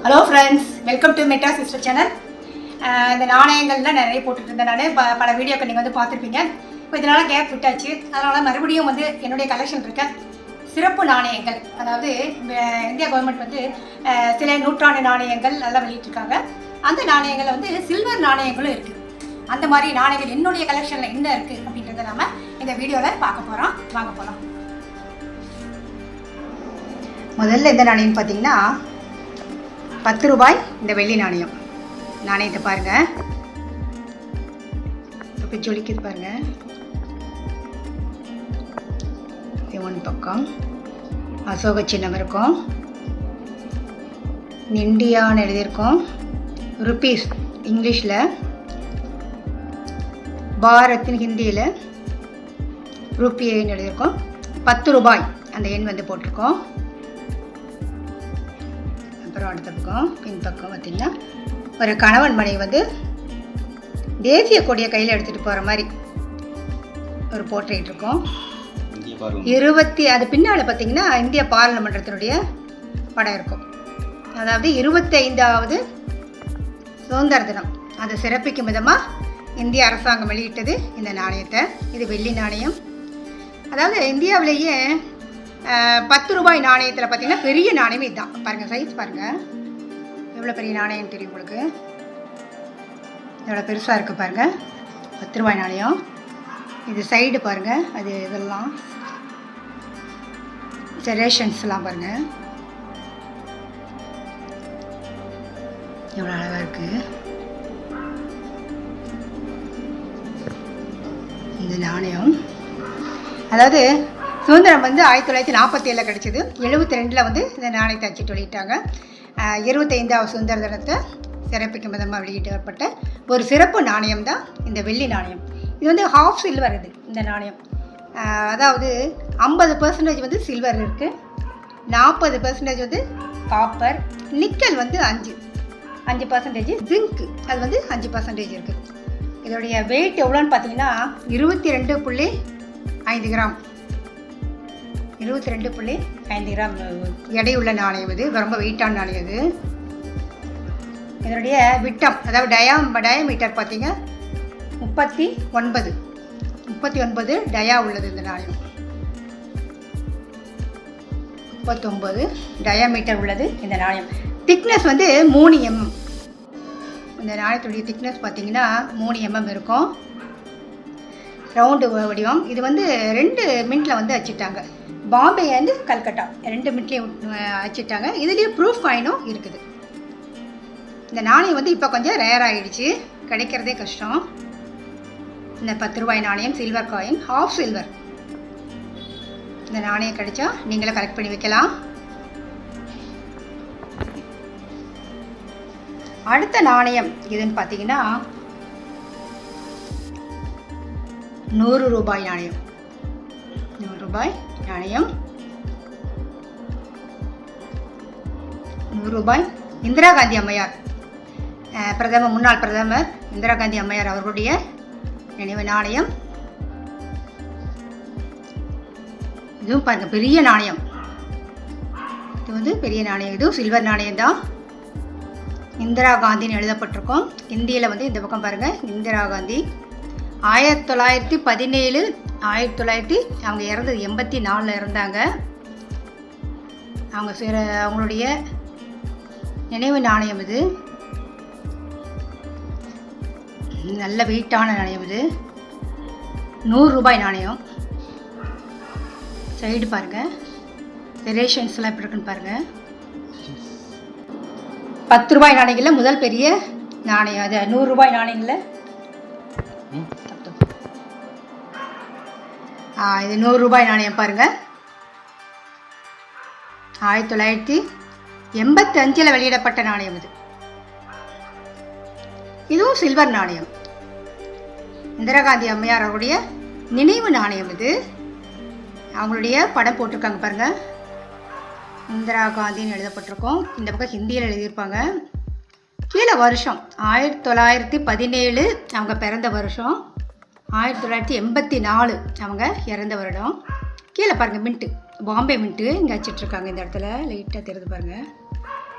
Hello friends, welcome to meta sister channel. இந்த நாணயங்கள்லாம் நிறைய போட்டுட்டு இருந்தேன். நான் பல வீடியோக்கள் நீங்கள் வந்து பார்த்துருப்பீங்க. இப்போ இதனால் கேப் விட்டாச்சு. அதனால் மறுபடியும் வந்து என்னுடைய கலெக்ஷன் இருக்க சிறப்பு நாணயங்கள், அதாவது இந்தியா கவர்மெண்ட் வந்து சில நூற்றாண்டு நாணயங்கள் நல்லா வெளியிட்டிருக்காங்க. அந்த நாணயங்களில் வந்து சில்வர் நாணயங்களும் இருக்குது. அந்த மாதிரி நாணயங்கள் என்னுடைய கலெக்ஷனில் என்ன இருக்குது அப்படின்றத நம்ம இந்த வீடியோவில் பார்க்க போகிறோம். வாங்க போகலாம். முதல்ல இந்த நாணயம் பார்த்தீங்கன்னா 10 ரூபாய் இந்த வெள்ளி நாணயம். நாணயத்தை பாருங்கள், இப்போ ஜொலிக்குது பாருங்கள். இது ஒன் பக்கம் அசோக சின்னம் இருக்கும், இந்தியான்னு எழுதியிருக்கோம், ருபீஸ் இங்கிலீஷில், பாரத்தின் ஹிந்தியில் ரூபியன்னு எழுதியிருக்கோம். 10 ரூபாய் அந்த எண் வந்து போட்டிருக்கோம். அப்புறம் அடுத்த பக்கம் பின்பக்கம் பார்த்திங்கன்னா ஒரு கணவன் மனைவி வந்து தேசிய கொடியை கையில் எடுத்துகிட்டு போகிற மாதிரி ஒரு போர்ட்ரேட் இருக்கும். அது பின்னால் பார்த்திங்கன்னா இந்திய பாராளுமன்றத்தினுடைய படம் இருக்கும். அதாவது 25வது சுதந்திர தினம் அதை சிறப்பிக்கும் விதமாக இந்திய அரசாங்கம் வெளியிட்டது இந்த நாணயத்தை. இது வெள்ளி நாணயம். அதாவது இந்தியாவிலேயே 10 ரூபாய் நாணயத்தில் பார்த்திங்கன்னா பெரிய நாணயமே இதுதான். பாருங்கள், சைஸ் பாருங்கள் எவ்வளோ பெரிய நாணயம் தெரியும் உங்களுக்கு. எவ்வளோ பெருசாக இருக்குது பாருங்கள் 10 ரூபாய் நாணயம். இது சைடு பாருங்கள், அது இதெல்லாம் செரேஷன்ஸ்லாம் பாருங்கள் எவ்வளோ அழகாக இருக்குது. இந்த நாணயம் அதாவது சுதந்திரம் வந்து 1947 கிடச்சிது. 72 வந்து இந்த நாணயத்தை அச்சிட்டு வெளியிட்டாங்க. 25வது சுதந்திர தினத்தை சிறப்பிக்கும் விதமாக வெளியிடப்பட்ட ஒரு சிறப்பு நாணயம் தான் இந்த வெள்ளி நாணயம். இது வந்து ஹாஃப் சில்வர். இந்த நாணயம் அதாவது 50% வந்து சில்வர் இருக்குது, 40% வந்து காப்பர், நிக்கல் வந்து 5%, ஜிங்க் அது வந்து 5% இருக்குது. இதோடைய வெயிட் எவ்வளோன்னு பார்த்தீங்கன்னா 22.5 கிராம். 22.5 கிராம் எடையுள்ள நாணயம். இது ரொம்ப வெயிட்டான நாணயம். இது இதனுடைய விட்டம் அதாவது டயாமீட்டர் பார்த்தீங்க 39 டயா உள்ளது. இந்த நாணயம் 39 டயாமீட்டர் உள்ளது இந்த நாணயம். திக்னஸ் வந்து 3 mm. இந்த நாணயத்துடைய திக்னஸ் பார்த்தீங்கன்னா 3 mm இருக்கும். ரவுண்டு வடிவம். இது வந்து 2 மின்ட்டில் வந்து அச்சிட்டாங்க. பாம்பே வந்து கல்கட்டா 2 மின்ட்லேயும் அச்சிட்டாங்க. இதுலேயும் ப்ரூஃப் காயினும் இருக்குது. இந்த நாணயம் வந்து இப்போ கொஞ்சம் ரேர் ஆகிடுச்சு, கிடைக்கிறதே கஷ்டம். இந்த 10 ரூபாய் நாணயம் சில்வர் காயின், ஹாஃப் சில்வர். இந்த நாணயம் கிடைச்சா நீங்களும் கலெக்ட் பண்ணி வைக்கலாம். அடுத்த நாணயம் எதுன்னு பார்த்தீங்கன்னா 100 ரூபாய் நாணயம். 100 ரூபாய் நாணயம். 100 ரூபாய் இந்திரா காந்தி அம்மையார், முன்னாள் பிரதமர் இந்திரா காந்தி அம்மையார் அவர்களுடைய நினைவு நாணயம். இதுவும் பாருங்க பெரிய நாணயம். இது வந்து பெரிய நாணயம். இதுவும் சில்வர் நாணயம் தான். இந்திரா காந்தின்னு எழுதப்பட்டிருக்கோம். இந்தியில் வந்து இந்த பக்கம் பாருங்கள் இந்திரா காந்தி 1917 அவங்க இறந்தது 84 இறந்தாங்க. அவங்களுடைய நினைவு நாணயம். இது நல்ல வெயிட்டான நாணயம். இது 100 ரூபாய் நாணயம். சைடு பாருங்கள், செரேஷன்ஸ்லாம் எப்படி இருக்குன்னு பாருங்கள். 10 ரூபாய் நாணயங்களில் முதல் பெரிய நாணயம் அது. 100 ரூபாய் நாணயங்களில் இது 100 ரூபாய் நாணயம் பாருங்கள். 1985 வெளியிடப்பட்ட நாணயம். இதுவும் சில்வர் நாணயம். இந்திரா காந்தி அம்மையார் அவருடைய நினைவு நாணயம். இது அவங்களுடைய படம் போட்டிருக்காங்க பாருங்கள். இந்திரா காந்தின்னு எழுதப்பட்டிருக்கோம். இந்த பக்கம் ஹிந்தியில் எழுதியிருப்பாங்க. கீழே வருஷம் 1917 அவங்க பிறந்த வருஷம். 1984 அவங்க இறந்த வருடம். கீழே பாருங்கள் மின்ட்டு, பாம்பே மின்ட்டு இங்கே வச்சிட்ருக்காங்க. இந்த இடத்துல லைட்டாக தெரியுது பாருங்கள்.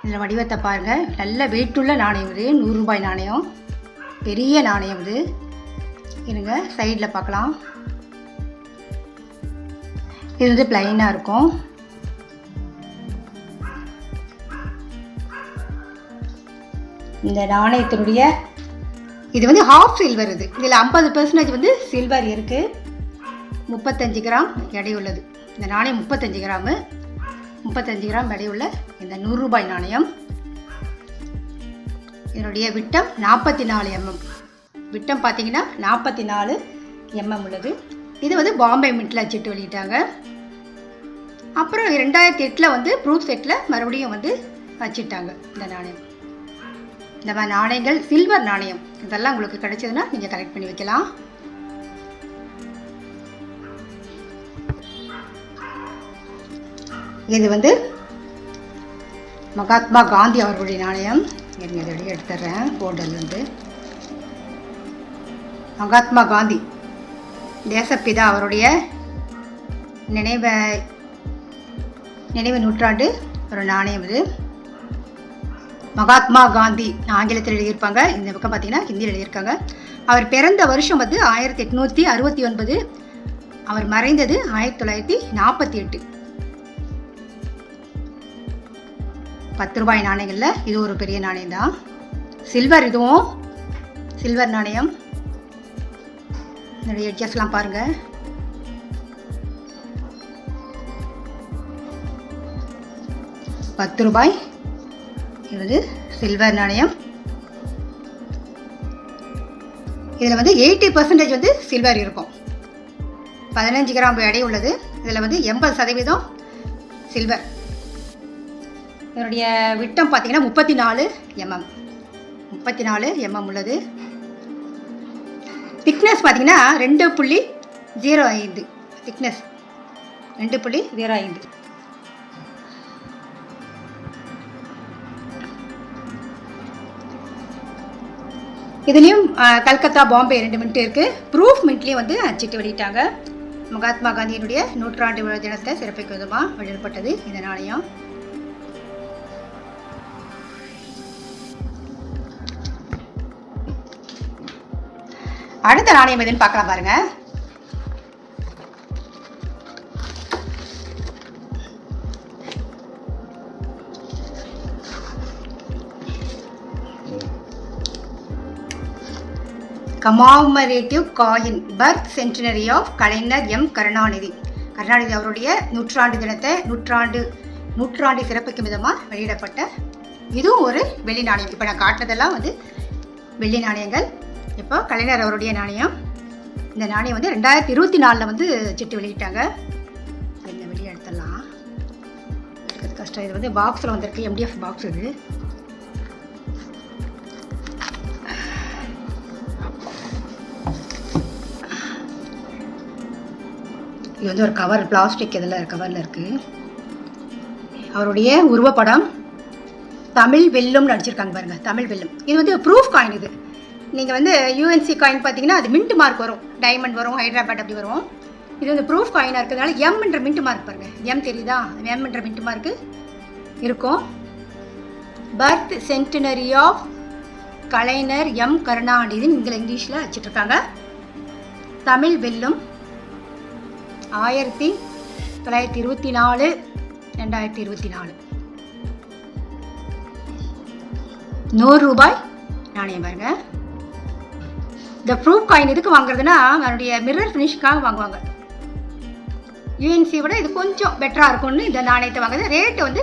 இதில் வடிவத்தை பாருங்கள். நல்ல வெயிட்டுள்ள நாணயம் இது. 100 ரூபாய் நாணயம், பெரிய நாணயம் இது. இருங்க சைடில் பார்க்கலாம். இது வந்து பிளைனாக இருக்கும். இந்த நாணயத்தினுடைய இது வந்து ஹாஃப் சில்வர். இதில் 50% வந்து சில்வர் இருக்குது. 35 கிராம் எடையுள்ளது. இந்த நாணயம் 35 கிராமு. 35 கிராம் எடையுள்ள இந்த 100 ரூபாய் நாணயம். இதனுடைய விட்டம் 44 mm. விட்டம் பார்த்தீங்கன்னா 44 mm உள்ளது. இது வந்து பாம்பே மின்ட்டில் அச்சிட்டு வெளியிட்டாங்க. அப்புறம் 2008 வந்து ப்ரூஃப் செட்டில் மறுபடியும் வந்து வச்சுட்டாங்க இந்த நாணயம். இந்த மாதிரி நாணயங்கள் சில்வர் நாணயம் இதெல்லாம் உங்களுக்கு கிடைச்சதுன்னா நீங்கள் கலெக்ட் பண்ணி வைக்கலாம். இது வந்து மகாத்மா காந்தி அவர்களுடைய நாணயம். இதோடைய எடுத்துடுறேன் போர்டர்லேருந்து. மகாத்மா காந்தி தேசப்பிதா அவருடைய நினைவு நூற்றாண்டு ஒரு நாணயம் இது. மகாத்மா காந்தி ஆங்கிலத்தில் எழுதியிருப்பாங்க. இந்த பக்கம் பார்த்தீங்கன்னா ஹிந்தியில் எழுதியிருக்காங்க. அவர் பிறந்த வருஷம் வந்து 1869. அவர் மறைந்தது 1948. 10 ரூபாய் நாணயங்களில் இது ஒரு பெரிய நாணயம் தான். சில்வர், இதுவும் சில்வர் நாணயம். இதனுடைய எட்ஜஸ்லாம் பாருங்கள். ₹10 இது வந்து சில்வர் நாணயம். இதில் வந்து 80% வந்து சில்வர் இருக்கும். 15 கிராம் எடை உள்ளது. இதில் வந்து 80% சில்வர். இதனுடைய விட்டம் பார்த்தீங்கன்னா 34 mm. 34 mm உள்ளது. திக்னஸ் பார்த்தீங்கன்னா 2.05. திக்னஸ் 2.05. இதுலேயும் கல்கத்தா, பாம்பே 2 மின்ட் இருக்குது. ப்ரூஃப் மின்ட்லேயும் வந்து அச்சிட்டு வெளியிட்டாங்க. மகாத்மா காந்தியினுடைய 100ஆண்டு தினத்தை சிறப்பிக்கும் விதமாக வெளியிடப்பட்டது இந்த நாணயம். அடுத்த நாணயம் எதுன்னு பார்க்கலாம் பாருங்க. Commemorative coin birth centenary of Kalaignar M Karunanidhi. Karunanidhi அவருடைய 100ஆண்டு தினத்தை நூற்றாண்டு சிறப்பிக்கும் விதமாக வெளியிடப்பட்ட இதுவும் ஒரு வெள்ளி நாணயம். இப்போ நான் காட்டுறதெல்லாம் வந்து வெள்ளி நாணயங்கள். இப்போ கலைஞர் அவருடைய நாணயம். இந்த நாணயம் வந்து 2024 வந்து சிட்டு வெளியிட்டாங்க. என்ன வெளியே எடுத்துடலாம், எடுக்கிறது கஷ்டம். இது வந்து பாக்ஸில் வந்திருக்கு, MDF பாக்ஸ். இது வந்து ஒரு கவர், பிளாஸ்டிக் இதில் கவரில் இருக்குது. அவருடைய உருவப்படம் தமிழ் வெல்லும் நடிச்சிருக்காங்க பாருங்கள். தமிழ் வெல்லும். இது வந்து ப்ரூஃப் காயின். இது நீங்கள் வந்து UNC காயின் பார்த்தீங்கன்னா அது மின்ட் மார்க் வரும், டைமண்ட் வரும், ஹைதராபாத் அப்படி வரும். இது வந்து ப்ரூஃப் காயினாக இருக்கிறதுனால எம்ன்ற மின்ட் மார்க் பாருங்கள். எம் தெரியுதா? எம்ன்ற மின்ட் மார்க்கு இருக்கும். Birth centenary of Kalaignar M Karunanidhi இங்கிலீஷில் வச்சுட்ருக்காங்க. தமிழ் வெல்லும் 1924 2024 100 ரூபாய் நாணயம் பாருங்க. இந்த ப்ரூஃப் காயின் எதுக்கு வாங்குறதுன்னா அதனுடைய மிரர் ஃபினிஷ்க்காக வாங்குவாங்க. UNC விட இது கொஞ்சம் பெட்டராக இருக்கும்னு இந்த நாணயத்தை வாங்குறது. ரேட்டு வந்து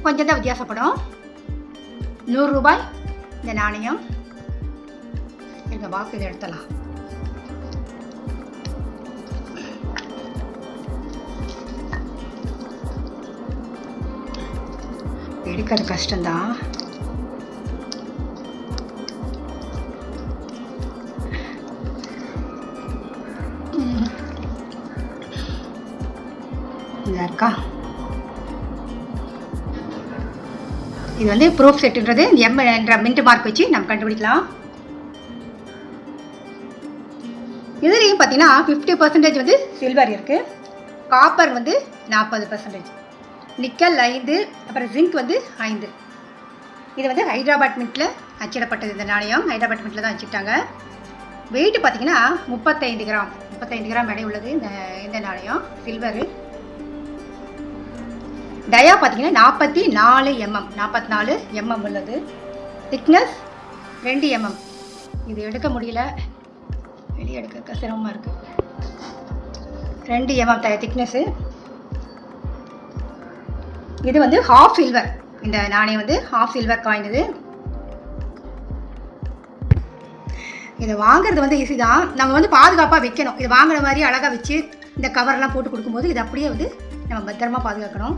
கொஞ்சம் தான் வித்தியாசப்படும். 100 ரூபாய் இந்த நாணயம். எங்கள் பாக்ஸ் இதை எடுத்தலாம். எடுக்கிறது கஷ்டம்தான். இருக்கா? இது வந்து ப்ரூஃப் செட்டுன்றது எம் என்ற மின்ட் மார்க் வச்சு நம்ம கண்டுபிடிக்கலாம். இதுலேயும் பார்த்தீங்கன்னா 50% வந்து சில்வர் இருக்குது. காப்பர் வந்து 40%, நிக்கல் 5, அப்புறம் ஜிங்க் வந்து 5. இது வந்து ஹைதராபாத் மின்ட்டில் அச்சிடப்பட்டது. இந்த நாணயம் ஹைதராபாத் மின்ட்டில் தான் அச்சிட்டாங்க. வெயிட் பார்த்தீங்கன்னா 35 கிராம் எடை உள்ளது இந்த நாணயம். சில்வரு. டயா பார்த்தீங்கன்னா 44 mm உள்ளது. Thickness 2 mm. இது எடுக்க முடியல, வெளியே எடுக்க சிரமமாக இருக்குது. 2 mm திக்னஸ்ஸு. இது வந்து ஹாஃப் சில்வர். இந்த நாணயம் வந்து ஹாஃப் சில்வர் காயின். இதை வாங்குறது வந்து ஈஸி தான். நம்ம வந்து பாதுகாப்பாக வைக்கணும். இது வாங்குற மாதிரி அழகாக வச்சு இந்த கவர்லாம் போட்டு கொடுக்கும்போது இது அப்படியே வந்து நம்ம பத்திரமா பாதுகாக்கணும்.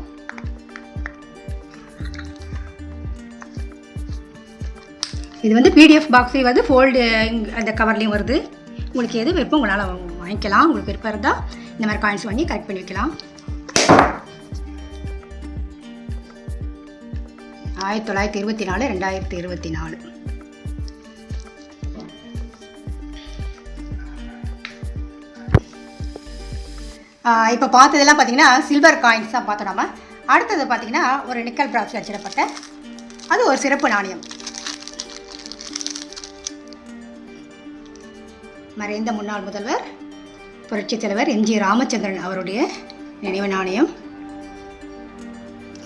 இது வந்து PDF பாக்ஸே வந்து ஃபோல்டு அந்த கவர்லேயும் வருது. உங்களுக்கு எது விருப்பம் உங்களால் வாங்கிக்கலாம். உங்களுக்கு விருப்பம் இருந்தால் இந்த மாதிரி காயின்ஸ் வாங்கி கலெக்ட் பண்ணி வைக்கலாம். 1924 2024. இப்போ பார்த்ததெல்லாம் பார்த்தீங்கன்னா சில்வர் காயின்ஸ் தான் பார்த்தோம். நம்ம அடுத்தது பார்த்தீங்கன்னா ஒரு நிக்கல் பிராஸில் அச்சிடப்பட்ட அது ஒரு சிறப்பு நாணயம். மறைந்த முன்னாள் முதல்வர் புரட்சித் தலைவர் MG ராமச்சந்திரன் அவருடைய நினைவு நாணயம்.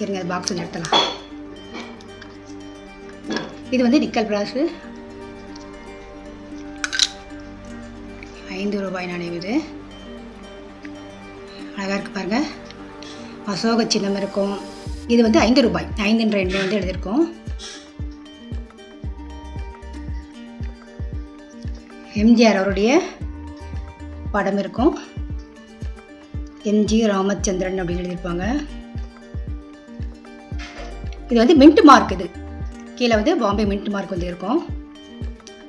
இருங்க, பாக்ஸ் நிறுத்தலாம். இது வந்து நிக்கல் பிராஸு. 5 ரூபாய் நாணயம். இது அழகாக இருக்குது பாருங்கள். அசோக சின்னம் இருக்கும். இது வந்து 5 ரூபாய். 5 என்ற எண்ணை வந்து எழுதியிருக்கோம். எம்ஜிஆர் அவருடைய படம் இருக்கும். MG ராமச்சந்திரன் அப்படின்னு எழுதியிருப்பாங்க. இது வந்து மின்ட் மார்க். இது கீழே வந்து பாம்பே மின்ட் மார்க் வந்து இருக்கும்.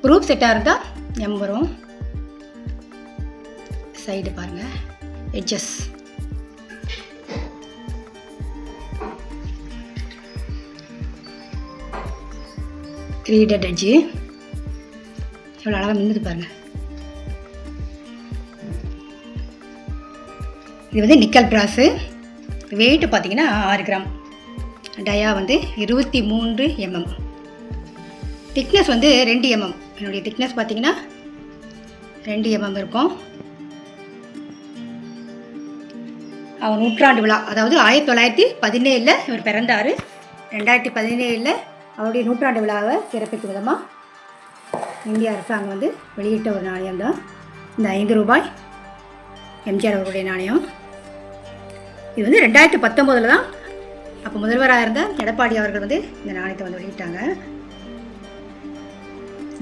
ப்ரூஃப் செட்டாக இருந்தால் M வரும். சைடு பாருங்கள், எட்ஜஸ். ரீடட் எட்ஜு எவ்வளோ அழகாக மின்னுது பாருங்கள். இது வந்து நிக்கல் பிராஸு. வெயிட்டு பார்த்தீங்கன்னா 6 கிராம். டயா வந்து 23 mm. திக்னஸ் வந்து 2 mm. என்னுடைய திக்னஸ் பார்த்தீங்கன்னா 2 mm இருக்கும். அவர் நூற்றாண்டு விழா, அதாவது 1917 இவர் பிறந்தார். 2017 அவருடைய நூற்றாண்டு விழாவை சிறப்பிக்கும் விதமாக இந்திய அரசாங்கம் வந்து வெளியிட்ட ஒரு நாணயம் தான் இந்த 5 ரூபாய் எம்ஜிஆர் அவருடைய நாணயம். இது வந்து 2019 தான் அப்போ முதல்வராக இருந்த எடப்பாடி அவர்கள் வந்து இந்த நாணயத்தை வந்து வெளியிட்டாங்க.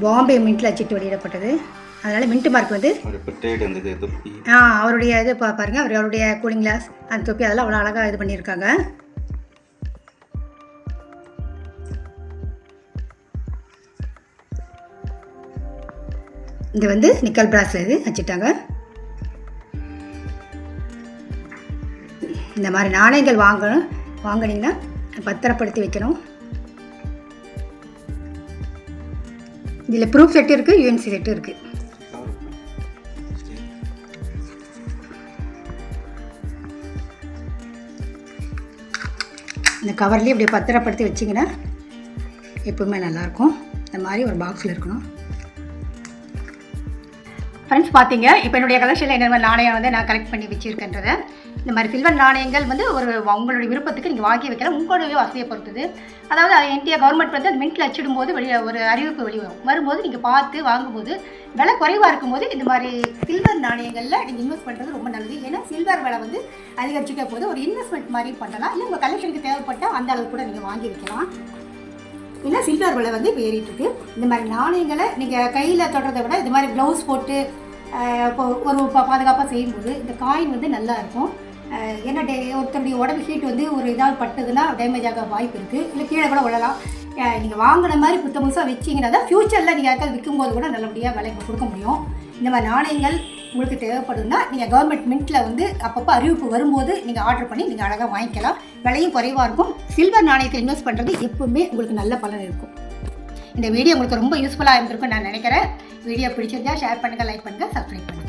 பாம்பே மின்ட்டில் அச்சிட்டு வெளியிடப்பட்டது. அதனால் மின்ட் மார்க் வந்து அவருடைய இது பாருங்கள். அவருடைய கூலிங் கிளாஸ், அந்த தொப்பி, அதெல்லாம் அவ்வளோ அழகாக இது பண்ணியிருக்காங்க. இது வந்து நிக்கல் பிராஸில் இது வச்சுட்டாங்க. இந்த மாதிரி நாணயங்கள் வாங்கினீங்கன்னா பத்திரப்படுத்தி வைக்கணும். இதில் ப்ரூஃப் செட்டு இருக்குது, UNC செட்டு இருக்குது. இந்த கவர்லேயே இப்படி பத்திரப்படுத்தி வச்சிங்கன்னா எப்பவுமே நல்லாயிருக்கும். இந்த மாதிரி ஒரு பாக்ஸில் இருக்கணும். ஃப்ரெண்ட்ஸ் பார்த்தீங்க, இப்போ என்னுடைய கலெக்ஷனில் என்னென்ன நாணயம் வந்து நான் கலெக்ட் பண்ணி வச்சுருக்கேன்றதை. இந்த மாதிரி சில்வர் நாணயங்கள் வந்து உங்களுடைய விருப்பத்துக்கு நீங்கள் வாங்கி வைக்கலாம். உங்களுடைய வசதியை பொறுத்தது. அதாவது இந்தியா கவர்மெண்ட் வந்து அது மின்ட்டில் அச்சிடும்போது ஒரு அறிவிப்பு வரும்போது நீங்கள் பார்த்து வாங்கும்போது விலை குறைவாக இருக்கும்போது இந்த மாதிரி சில்வர் நாணயங்களில் நீங்கள் இன்வெஸ்ட் பண்ணுறது ரொம்ப நல்லது. ஏன்னா சில்வர் விலை வந்து அதிகரிச்சுட்டே போது ஒரு இன்வெஸ்ட்மெண்ட் மாதிரி பண்ணலாம். இல்லை உங்கள் கலெக்ஷனுக்கு தேவைப்பட்டால் அந்த அளவுக்கு கூட நீங்கள் வாங்கி வைக்கலாம். ஏன்னா சில்வர் விலை வந்து இப்போ ஏறிட்டுருக்கு. இந்த மாதிரி நாணயங்களை நீங்கள் கையில் தொடுறதை விட இது மாதிரி க்ளவுஸ் போட்டு இப்போ ஒரு பாதுகாப்பாக செய்யும்போது இந்த காயின் வந்து நல்லா இருக்கும். ஏன்னா ஒருத்தருடைய உடம்பு ஹீட் வந்து ஒரு இதாக பட்டதுன்னா டேமேஜ் ஆக வாய்ப்பு இருக்குது. இல்லை கீழே கூட விழலாம். நீங்கள் வாங்கின மாதிரி புதுசாக வச்சிங்கன்னா தான் ஃப்யூச்சரில் நீங்கள் யாருக்காவது விற்கும்போது கூட நல்லபடியாக விலைக்கு கொடுக்க முடியும். இந்த மாதிரி நாணயங்கள் உங்களுக்கு தேவைப்படுதுன்னா நீங்கள் கவர்மெண்ட் மின்ட்டில் வந்து அப்பப்போ அறிவிப்பு வரும்போது நீங்கள் ஆர்டர் பண்ணி நீங்கள் அழகாக வாங்கிக்கலாம். விலையும் குறைவாக இருக்கும். சில்வர் நாணயத்தை இன்வெஸ்ட் பண்ணுறது எப்பவுமே உங்களுக்கு நல்ல பலன் இருக்கும். இந்த வீடியோ உங்களுக்கு ரொம்ப யூஸ்ஃபுல்லாக இருந்திருக்குன்னு நான் நினைக்கிறேன். வீடியோ பிடிச்சிருந்தா ஷேர் பண்ணுங்கள், லைக் பண்ணுங்கள், சப்ஸ்கிரைப் பண்ணுங்கள்.